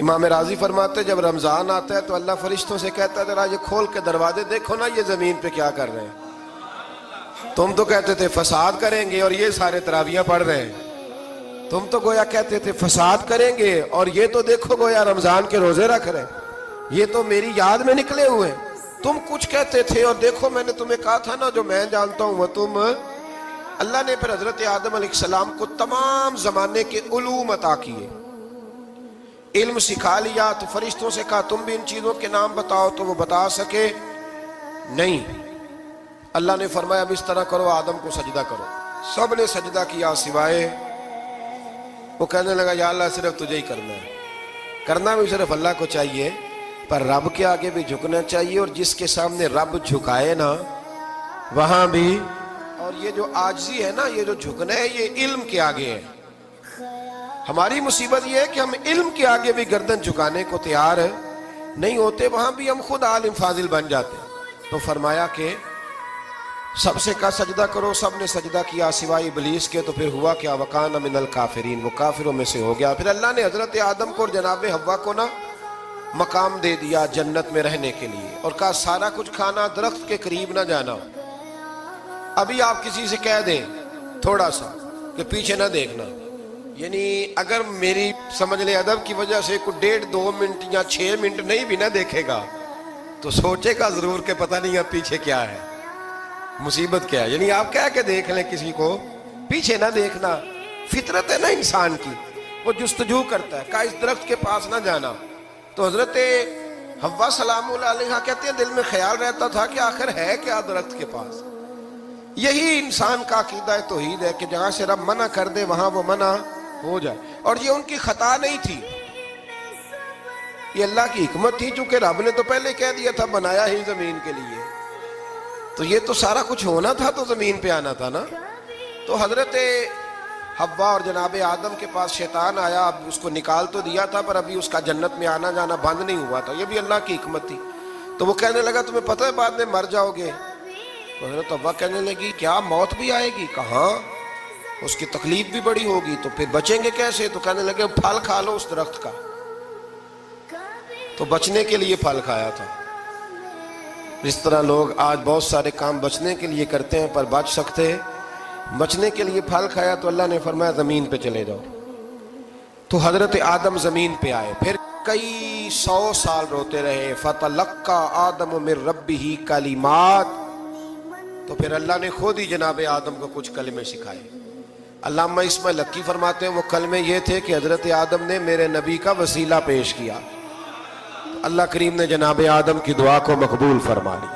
इमाम राजी फरमाते जब रमजान आता है तो अल्लाह फरिश्तों से कहता है जरा ये खोल के दरवाजे देखो ना, ये जमीन पे क्या कर रहे हैं। तुम तो कहते थे फसाद करेंगे और ये सारे तरावियां पढ़ रहे हैं। तुम तो गोया कहते थे फसाद करेंगे और ये तो देखो गोया रमजान के रोजे रख रहे हैं। ये तो मेरी याद में निकले हुए हैं। तुम कुछ कहते थे और देखो मैंने तुम्हें कहा था ना, जो मैं जानता हूं वो तुम। अल्लाह ने फिर हजरत आदम अलैहिस्सलाम को तमाम जमाने के उलूम अता किए, इल्म सिखा लिया। तो फरिश्तों से कहा तुम भी इन चीजों के नाम बताओ, तो वो बता सके नहीं। अल्लाह ने फरमाया अब इस तरह करो, आदम को सजदा करो। सब ने सजदा किया सिवाय, वो कहने लगा या अल्लाह सिर्फ तुझे ही करना है। करना भी सिर्फ अल्लाह को चाहिए, पर रब के आगे भी झुकना चाहिए, और जिसके सामने रब झुकाए ना वहां भी। और ये जो आजिज़ी है ना, ये जो झुकना है, ये इल्म के आगे है। हमारी मुसीबत ये है कि हम इल्म के आगे भी गर्दन झुकाने को तैयार नहीं होते, वहां भी हम खुद आलिम फाजिल बन जाते। तो फरमाया कि सबसे का सजदा करो, सब ने सजदा किया सिवाय इब्लीस के। तो फिर हुआ क्या, वकान मिनल काफिरीन, वो काफिरों में से हो गया। फिर अल्लाह ने हजरत आदम को और जनाब हव्वा को ना मकाम दे दिया जन्नत में रहने के लिए, और कहा सारा कुछ खाना, दरख्त के करीब ना जाना। अभी आप किसी से कह दें थोड़ा सा कि पीछे ना देखना, यानी अगर मेरी समझ ले अदब की वजह से कुछ 1.5-2 मिनट या 6 मिनट नहीं भी ना देखेगा तो सोचेगा जरूर कि पता नहीं अब पीछे क्या है, मुसीबत क्या है। यानी आप कह के देख लें किसी को, पीछे ना देखना। फितरत है ना इंसान की, वो जुस्तजू करता है, कहा इस दरख्त के पास ना जाना। तो हजरत हव्वा सलाम अलैहा कहते हैं दिल में ख्याल रहता था कि आखिर है क्या दरख्त के पास। यही इंसान का अकीदा तौहीद है कि जहां से रब मना कर दे वहां वो मना हो जाए। और ये उनकी खता नहीं थी, ये अल्लाह की हिकमत थी, चूंकि रब ने तो पहले कह दिया था बनाया ही जमीन के लिए, तो ये तो सारा कुछ होना था तो जमीन पे आना था ना। तो हजरत हव्वा और जनाब आदम के पास शैतान आया, अब उसको निकाल तो दिया था पर अभी उसका जन्नत में आना जाना बंद नहीं हुआ था, ये भी अल्लाह की हिकमत थी। तो वो कहने लगा तुम्हें पता है बाद में मर जाओगे। तो हजरत हव्वा कहने लगी क्या मौत भी आएगी? कहाँ, उसकी तकलीफ भी बड़ी होगी, तो फिर बचेंगे कैसे? तो कहने लगे फल खा लो उस दरख्त का। तो बचने के लिए फल खाया था। इस तरह लोग आज बहुत सारे काम बचने के लिए करते हैं पर बच सकते हैं, बचने के लिए फल खाया तो अल्लाह ने फरमाया जमीन पे चले जाओ। तो हजरत आदम जमीन पे आए, फिर कई 100 साल रोते रहे। फतलक्का आदम मिर रब्बिही कलिमात, तो फिर अल्लाह ने खुद ही जनाब आदम को कुछ कलमे सिखाए। अल्लामा इस्माइल हक्की फरमाते हैं वो कलमे ये थे कि हजरत आदम ने मेरे नबी का वसीला पेश किया, तो अल्लाह करीम ने जनाब आदम की दुआ को मकबूल फरमा लिया।